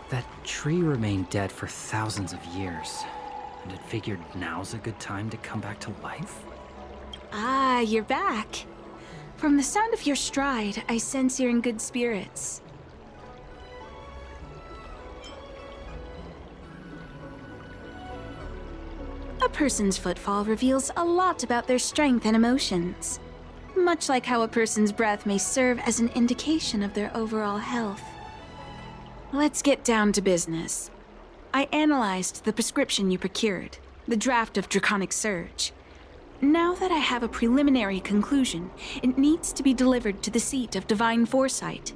That tree remained dead for thousands of years, and it figured now's a good time to come back to life? Ah, you're back. From the sound of your stride, I sense you're in good spirits. A person's footfall reveals a lot about their strength and emotions, much like how a person's breath may serve as an indication of their overall health. Let's get down to business. I analyzed the prescription you procured, the draft of Draconic Surge. Now that I have a preliminary conclusion, it needs to be delivered to the seat of Divine Foresight.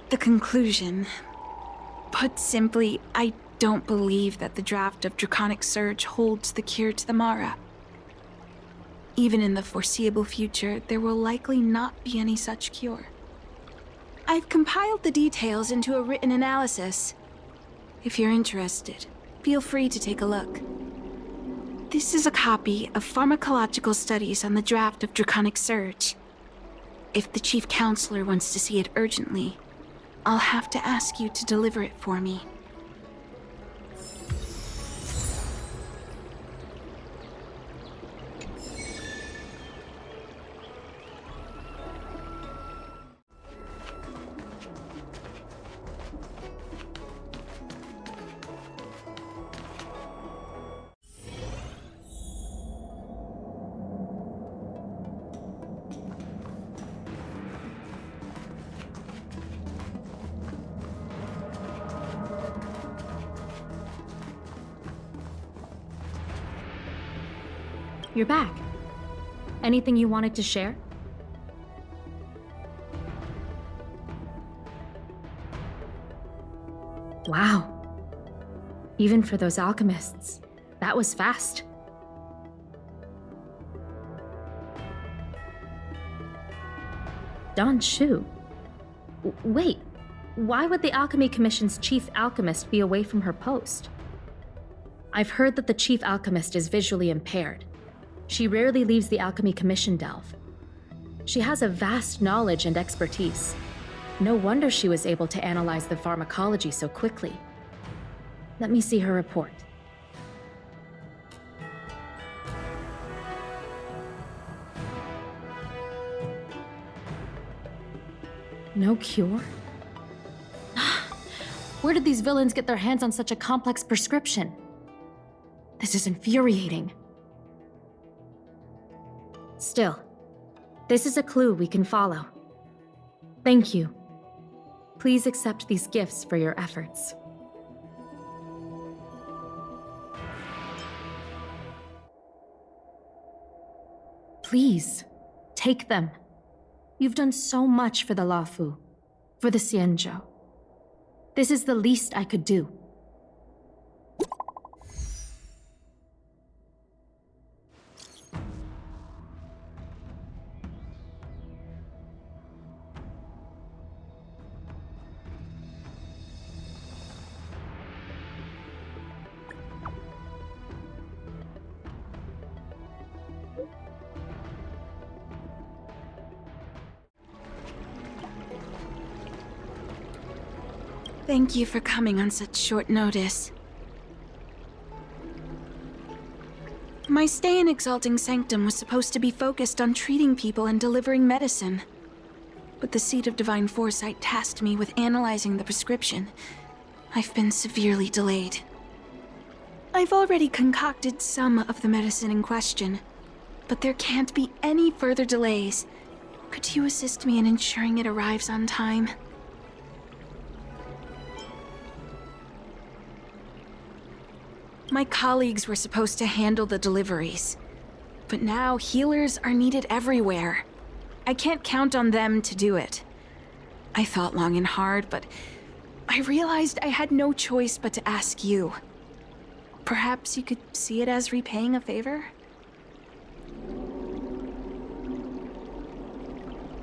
The conclusion. Put simply, I don't believe that the draft of Draconic Surge holds the cure to the Mara. Even in the foreseeable future, there will likely not be any such cure. I've compiled the details into a written analysis. If you're interested, feel free to take a look. This is a copy of pharmacological studies on the draft of Draconic Surge. If the Chief Counselor wants to see it urgently, I'll have to ask you to deliver it for me. You're back. Anything you wanted to share? Wow. Even for those alchemists, that was fast. Don Shu? Wait, why would the Alchemy Commission's chief alchemist be away from her post? I've heard that the chief alchemist is visually impaired. She rarely leaves the Alchemy Commission delve. She has a vast knowledge and expertise. No wonder she was able to analyze the pharmacology so quickly. Let me see her report. No cure? Where did these villains get their hands on such a complex prescription? This is infuriating. Still, this is a clue we can follow. Thank you. Please accept these gifts for your efforts. Please, take them. You've done so much for the Lafu, for the Xianzhou. This is the least I could do. Thank you for coming on such short notice. My stay in Exalting Sanctum was supposed to be focused on treating people and delivering medicine. But the Seat of Divine Foresight tasked me with analyzing the prescription. I've been severely delayed. I've already concocted some of the medicine in question, but there can't be any further delays. Could you assist me in ensuring it arrives on time? My colleagues were supposed to handle the deliveries, but now healers are needed everywhere. I can't count on them to do it. I thought long and hard, but I realized I had no choice but to ask you. Perhaps you could see it as repaying a favor?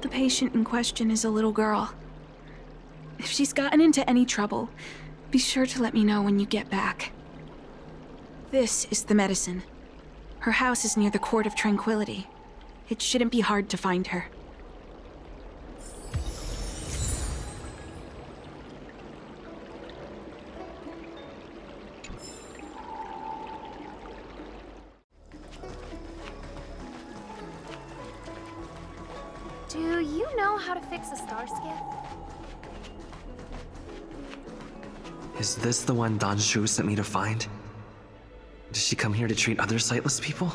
The patient in question is a little girl. If she's gotten into any trouble, be sure to let me know when you get back. This is the medicine. Her house is near the Court of Tranquility. It shouldn't be hard to find her. Do you know how to fix a star skiff? Is this the one Danshu sent me to find? Does she come here to treat other sightless people?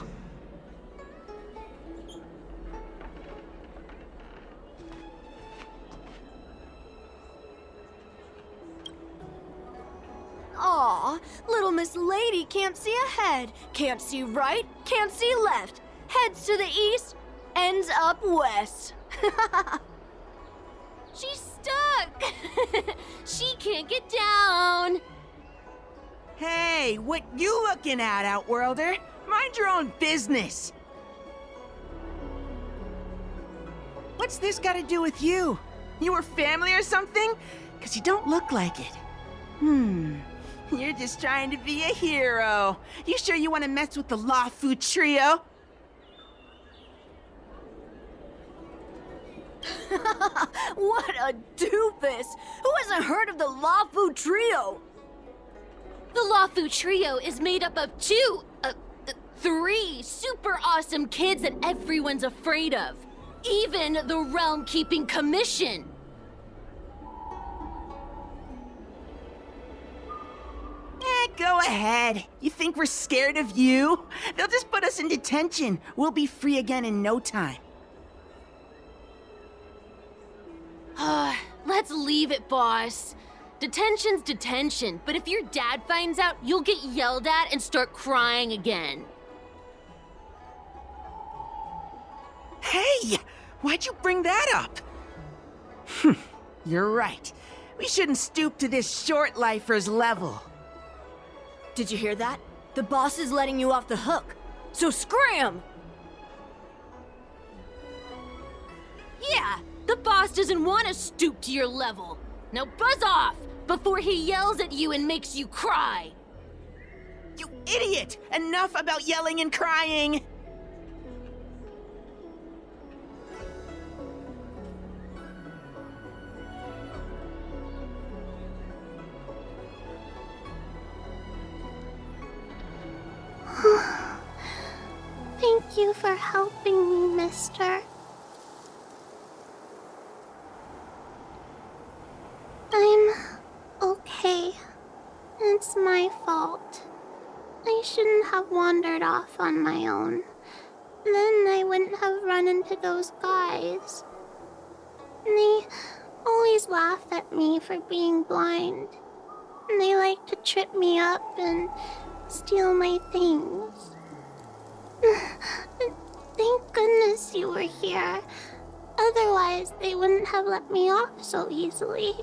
Aw, little Miss Lady can't see ahead, can't see right, can't see left. Heads to the east, ends up west. She's stuck! She can't get down! Hey, what you looking at, Outworlder? Mind your own business! What's this got to do with you? You were family or something? 'Cause you don't look like it. You're just trying to be a hero. You sure you want to mess with the Lafu trio? What a doofus! Who hasn't heard of the Lafu trio? The Lafu Trio is made up of three super awesome kids that everyone's afraid of. Even the Realm-Keeping Commission. Go ahead. You think we're scared of you? They'll just put us in detention. We'll be free again in no time. Let's leave it, boss. Detention's detention, but if your dad finds out, you'll get yelled at and start crying again. Hey! Why'd you bring that up? You're right. We shouldn't stoop to this short-lifer's level. Did you hear that? The boss is letting you off the hook. So scram! Yeah, the boss doesn't want to stoop to your level. Now buzz off before he yells at you and makes you cry. You idiot! Enough about yelling and crying! Thank you for helping me, mister. I'm okay. It's my fault. I shouldn't have wandered off on my own. Then I wouldn't have run into those guys. They always laugh at me for being blind. They like to trip me up and steal my things. Thank goodness you were here. Otherwise, they wouldn't have let me off so easily.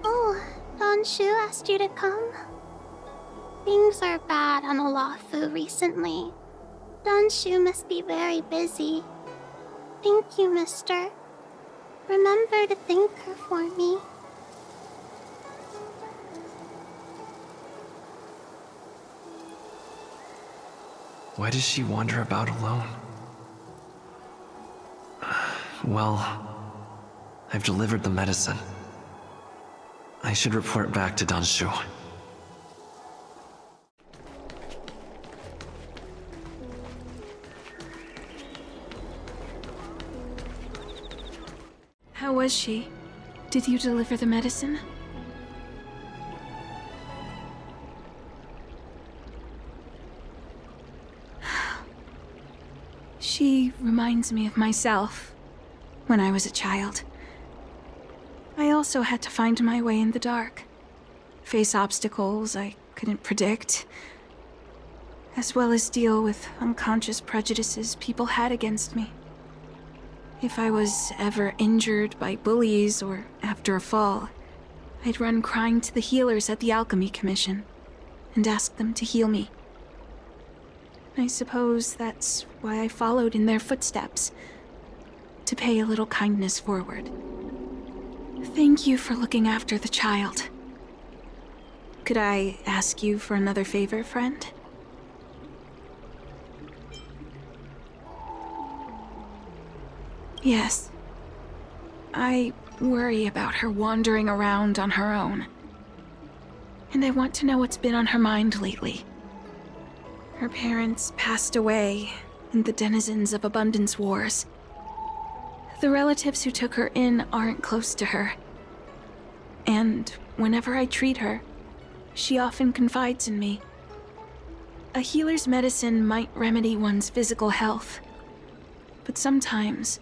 Oh, Danshu asked you to come? Things are bad on Olafu recently. Danshu must be very busy. Thank you, mister. Remember to thank her for me. Why does she wander about alone? Well, I've delivered the medicine. I should report back to Danshu. How was she? Did you deliver the medicine? She reminds me of myself when I was a child. I also had to find my way in the dark, face obstacles I couldn't predict, as well as deal with unconscious prejudices people had against me. If I was ever injured by bullies or after a fall, I'd run crying to the healers at the Alchemy Commission and ask them to heal me. I suppose that's why I followed in their footsteps, to pay a little kindness forward. Thank you for looking after the child. Could I ask you for another favor, friend? Yes. I worry about her wandering around on her own. And I want to know what's been on her mind lately. Her parents passed away in the denizens of Abundance Wars. The relatives who took her in aren't close to her. And whenever I treat her, she often confides in me. A healer's medicine might remedy one's physical health, but sometimes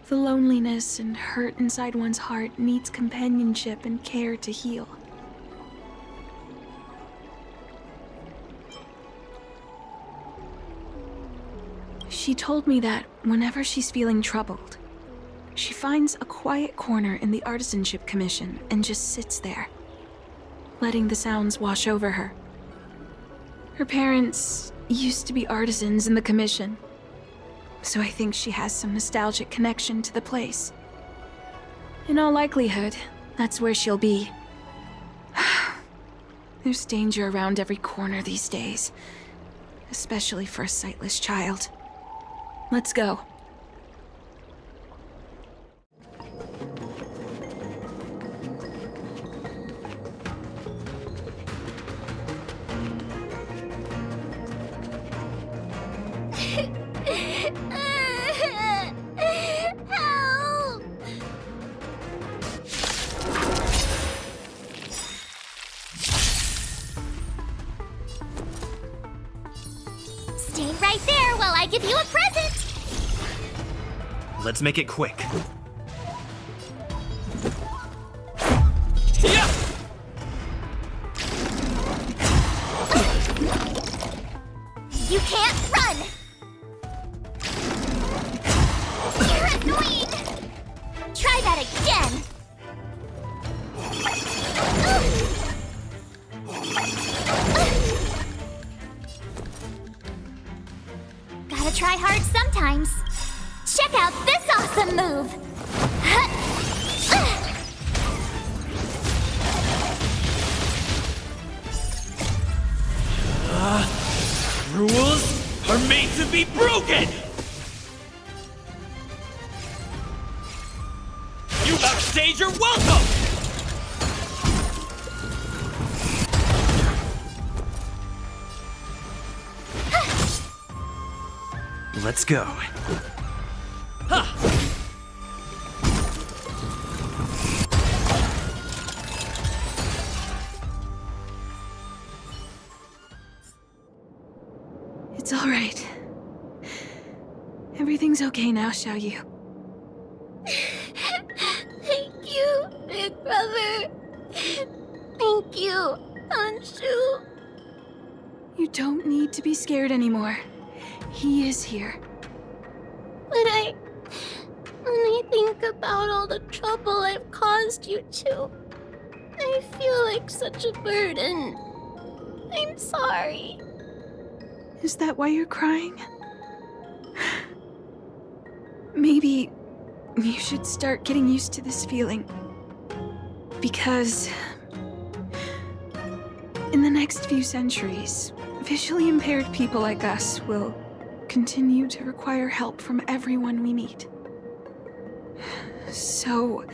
the loneliness and hurt inside one's heart needs companionship and care to heal. She told me that whenever she's feeling troubled, she finds a quiet corner in the Artisanship Commission and just sits there, letting the sounds wash over her. Her parents used to be artisans in the Commission, so I think she has some nostalgic connection to the place. In all likelihood, that's where she'll be. There's danger around every corner these days, especially for a sightless child. Let's go. Help! Stay right there while I give you a present! Let's make it quick. You can't run! You're annoying! Try that again! Gotta try hard sometimes. Check out this awesome move! Rules are made to be broken! You outstayed your welcome! Let's go. It's all right. Everything's okay now, Xiaoyu. Thank you, Big Brother. Thank you, Anshu. You don't need to be scared anymore. He is here. But when I think about all the trouble I've caused you two, I feel like such a burden. I'm sorry. Is that why you're crying? Maybe you should start getting used to this feeling. Because in the next few centuries, visually impaired people like us will continue to require help from everyone we meet. So,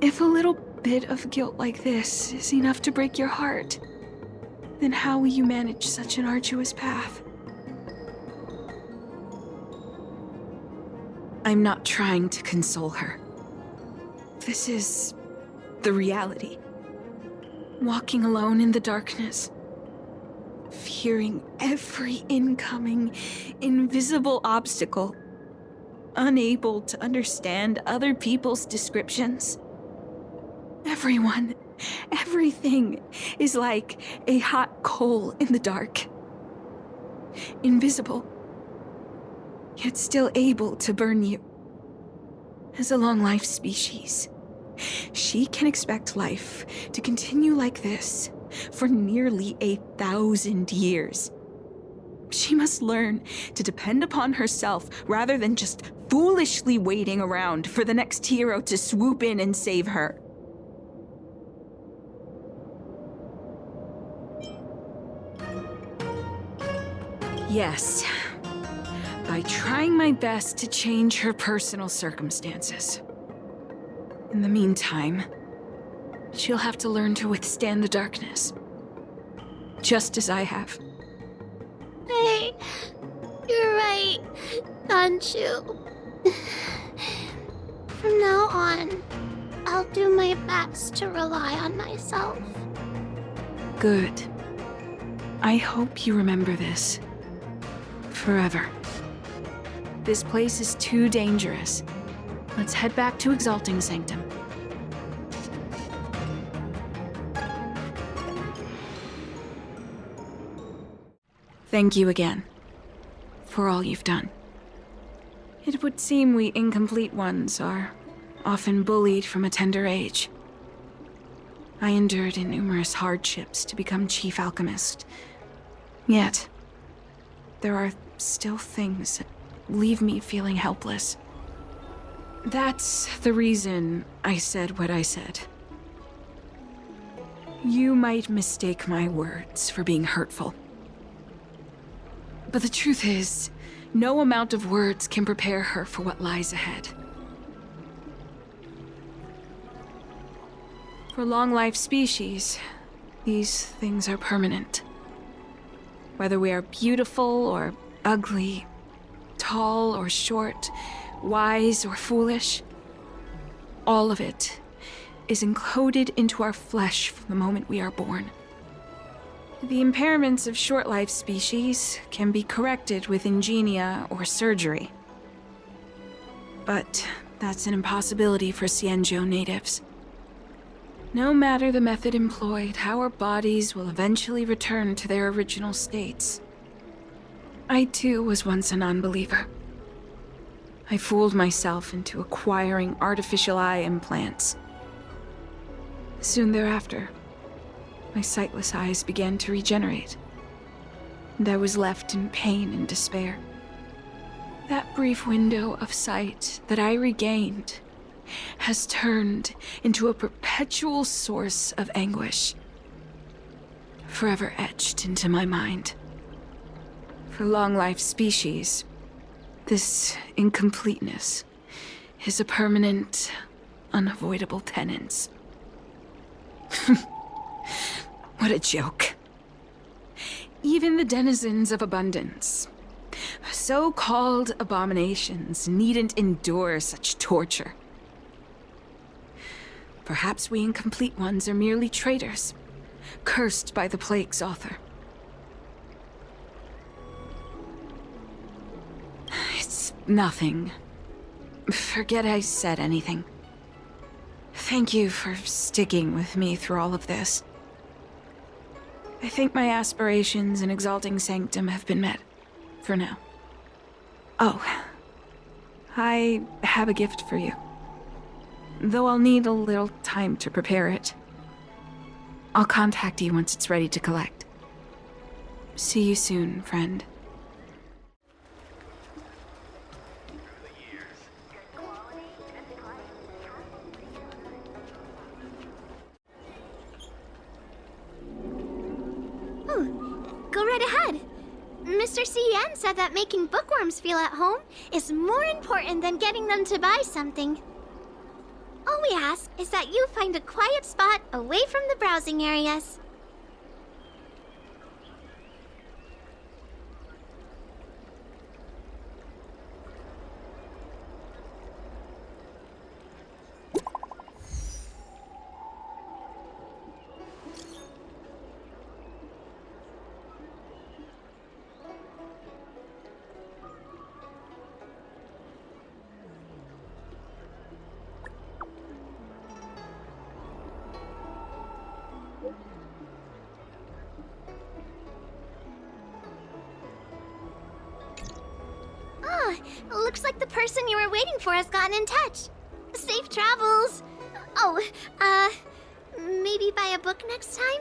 if a little bit of guilt like this is enough to break your heart, then how will you manage such an arduous path? I'm not trying to console her. This is the reality. Walking alone in the darkness, fearing every incoming, invisible obstacle, unable to understand other people's descriptions. Everyone, everything is like a hot coal in the dark. Invisible, yet still able to burn you. As a long-life species, she can expect life to continue like this for nearly 1,000 years. She must learn to depend upon herself rather than just foolishly waiting around for the next hero to swoop in and save her. Yes, by trying my best to change her personal circumstances. In the meantime, she'll have to learn to withstand the darkness. Just as I have. Hey, you're right, Danchu. From now on, I'll do my best to rely on myself. Good. I hope you remember this. Forever. This place is too dangerous. Let's head back to Exalting Sanctum. Thank you again for all you've done. It would seem we incomplete ones are often bullied from a tender age. I endured numerous hardships to become Chief Alchemist. Yet, there are still things that leave me feeling helpless. That's the reason I said what I said. You might mistake my words for being hurtful. But the truth is, no amount of words can prepare her for what lies ahead. For long-life species, these things are permanent. Whether we are beautiful or ugly, tall or short, wise or foolish, all of it is encoded into our flesh from the moment we are born. The impairments of short-life species can be corrected with ingenia or surgery. But that's an impossibility for Xianzhou natives. No matter the method employed, our bodies will eventually return to their original states. I too was once a non-believer. I fooled myself into acquiring artificial eye implants. Soon thereafter, my sightless eyes began to regenerate, and I was left in pain and despair. That brief window of sight that I regained has turned into a perpetual source of anguish, forever etched into my mind. For long-life species, this incompleteness is a permanent, unavoidable penance. What a joke. Even the denizens of abundance, so-called abominations, needn't endure such torture. Perhaps we incomplete ones are merely traitors, cursed by the plague's author. It's nothing. Forget I said anything. Thank you for sticking with me through all of this. I think my aspirations in Exalting Sanctum have been met, for now. Oh, I have a gift for you. Though I'll need a little time to prepare it. I'll contact you once it's ready to collect. See you soon, friend. Go right ahead. Mr. CN said that making bookworms feel at home is more important than getting them to buy something. All we ask is that you find a quiet spot away from the browsing areas. Looks like the person you were waiting for has gotten in touch. Safe travels. Oh, maybe buy a book next time?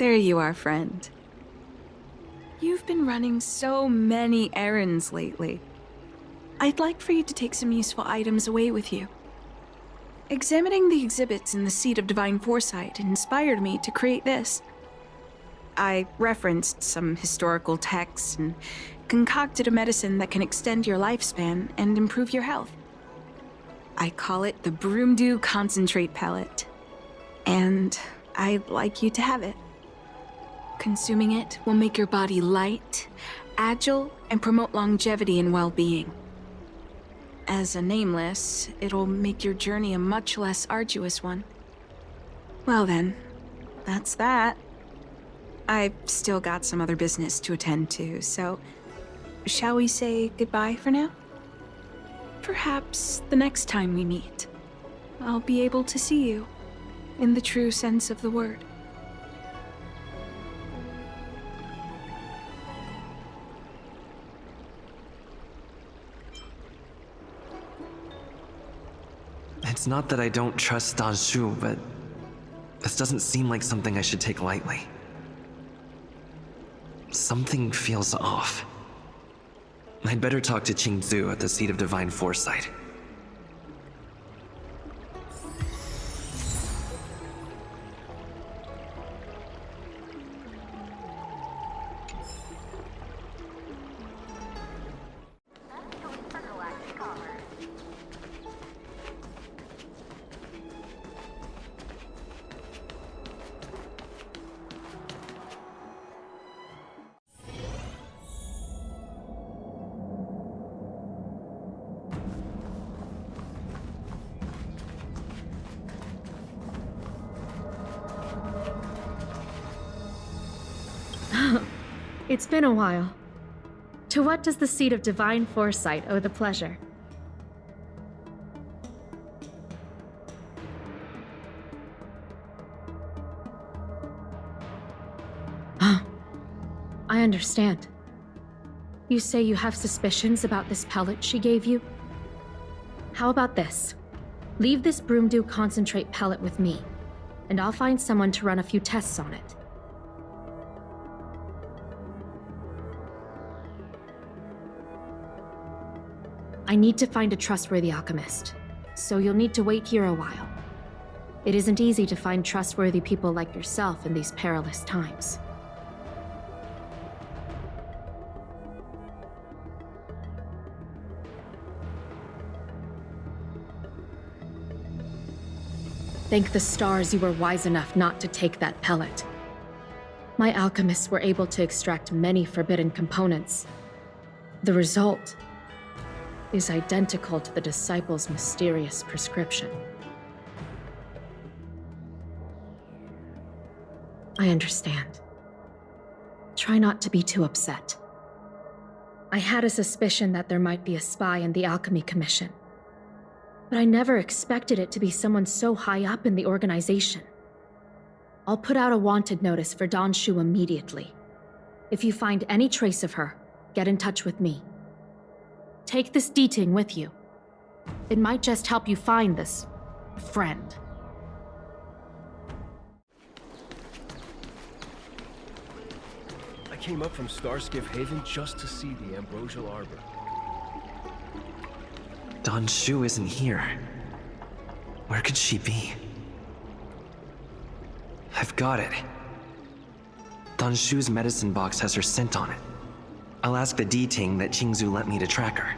There you are, friend. You've been running so many errands lately. I'd like for you to take some useful items away with you. Examining the exhibits in the Seat of Divine Foresight inspired me to create this. I referenced some historical texts and concocted a medicine that can extend your lifespan and improve your health. I call it the Broomdew Concentrate Pellet, and I'd like you to have it. Consuming it will make your body light, agile, and promote longevity and well-being. As a nameless, it'll make your journey a much less arduous one. Well then, that's that. I've still got some other business to attend to, so shall we say goodbye for now? Perhaps the next time we meet, I'll be able to see you, in the true sense of the word. It's not that I don't trust Danshu, but this doesn't seem like something I should take lightly. Something feels off. I'd better talk to Qingzu at the Seat of Divine Foresight. It's been a while. To what does the Seat of Divine Foresight owe the pleasure? I understand. You say you have suspicions about this pellet she gave you? How about this? Leave this Broomdew Concentrate pellet with me, and I'll find someone to run a few tests on it. I need to find a trustworthy alchemist, so you'll need to wait here a while. It isn't easy to find trustworthy people like yourself in these perilous times. Thank the stars you were wise enough not to take that pellet. My alchemists were able to extract many forbidden components. The result is identical to the disciple's mysterious prescription. I understand. Try not to be too upset. I had a suspicion that there might be a spy in the Alchemy Commission, but I never expected it to be someone so high up in the organization. I'll put out a wanted notice for Danshu immediately. If you find any trace of her, get in touch with me. Take this Deeting with you. It might just help you find this friend. I came up from Starskiff Haven just to see the Ambrosial Arbor. Danshu isn't here. Where could she be? I've got it. Danshu's medicine box has her scent on it. I'll ask the Deeting that Qingzu let me to track her.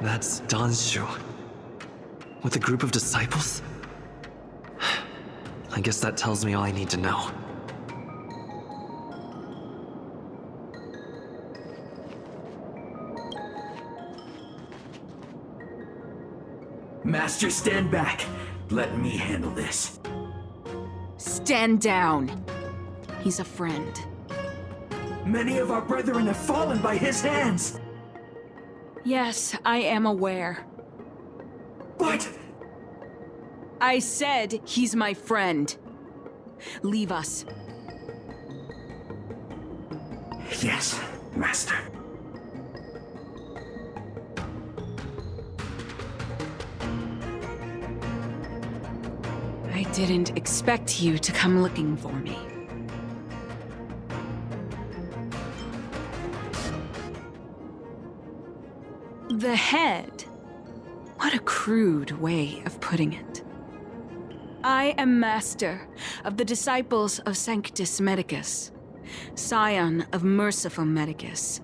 That's Danshu. With a group of disciples? I guess that tells me all I need to know. Master, stand back. Let me handle this. Stand down. He's a friend. Many of our brethren have fallen by his hands. Yes, I am aware. But I said he's my friend. Leave us. Yes, Master. I didn't expect you to come looking for me. The head. What a crude way of putting it. I am master of the disciples of Sanctus Medicus, scion of Merciful Medicus,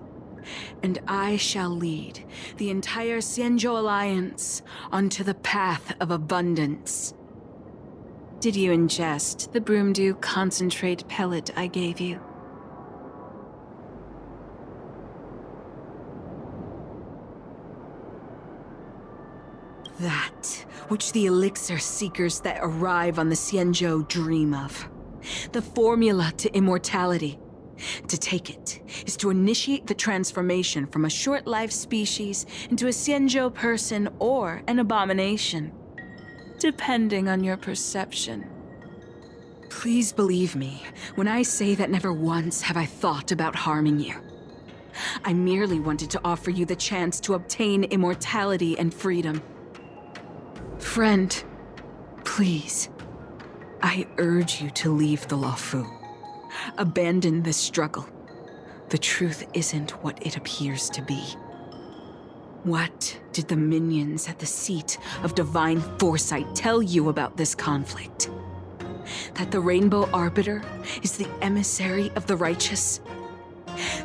and I shall lead the entire Xianzhou Alliance onto the path of abundance. Did you ingest the Broomdew concentrate pellet I gave you? That which the elixir seekers that arrive on the Xianzhou dream of. The formula to immortality. To take it is to initiate the transformation from a short-lived species into a Xianzhou person or an abomination, depending on your perception. Please believe me when I say that never once have I thought about harming you. I merely wanted to offer you the chance to obtain immortality and freedom. Friend, please, I urge you to leave the Luofu. Abandon this struggle. The truth isn't what it appears to be. What did the minions at the seat of divine foresight tell you about this conflict? That the Rainbow Arbiter is the emissary of the righteous?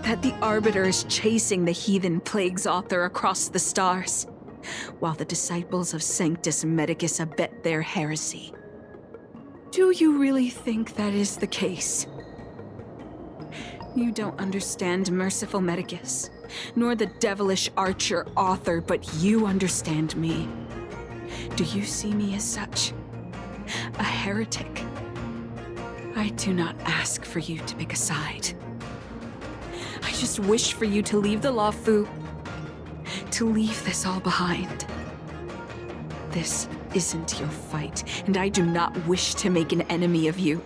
That the Arbiter is chasing the heathen plagues author across the stars, while the disciples of Sanctus Medicus abet their heresy? Do you really think that is the case? You don't understand Merciful Medicus, nor the devilish archer author, but you understand me. Do you see me as such? A heretic? I do not ask for you to pick a side. I just wish for you to leave the Luofu, to leave this all behind. This isn't your fight, and I do not wish to make an enemy of you.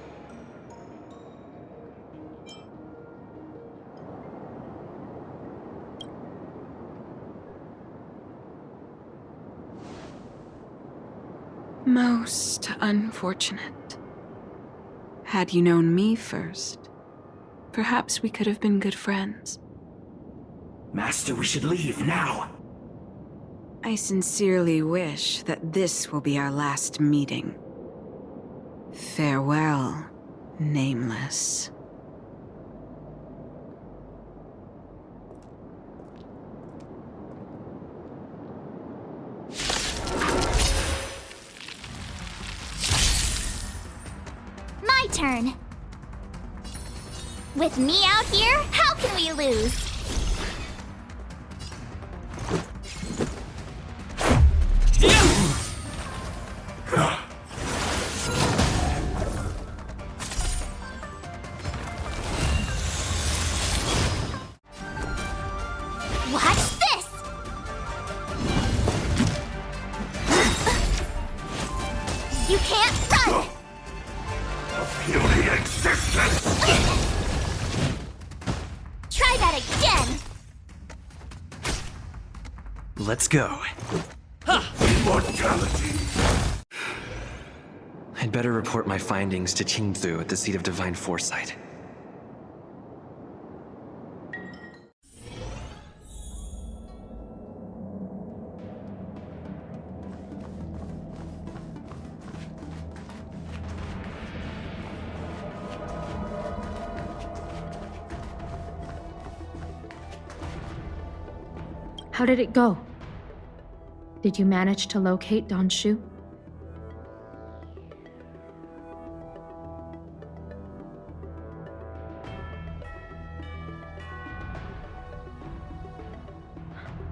Most unfortunate. Had you known me first, perhaps we could have been good friends. Master, we should leave now. I sincerely wish that this will be our last meeting. Farewell, Nameless. My turn. With me out here, how can we lose? Watch this! You can't run! Puny existence! Try that again! Let's go. Immortality! I'd better report my findings to Qingzu at the seat of divine foresight. How did it go? Did you manage to locate Don Shu?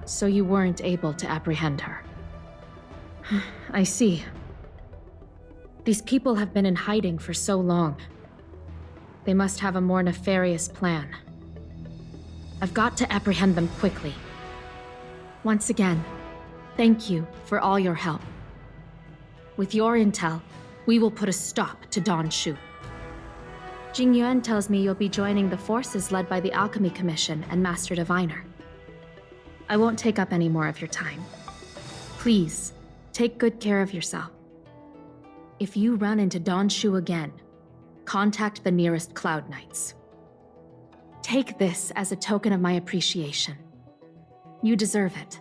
So you weren't able to apprehend her. I see. These people have been in hiding for so long. They must have a more nefarious plan. I've got to apprehend them quickly. Once again, thank you for all your help. With your intel, we will put a stop to Don Shu. Jing Yuan tells me you'll be joining the forces led by the Alchemy Commission and Master Diviner. I won't take up any more of your time. Please, take good care of yourself. If you run into Don Shu again, contact the nearest Cloud Knights. Take this as a token of my appreciation. You deserve it.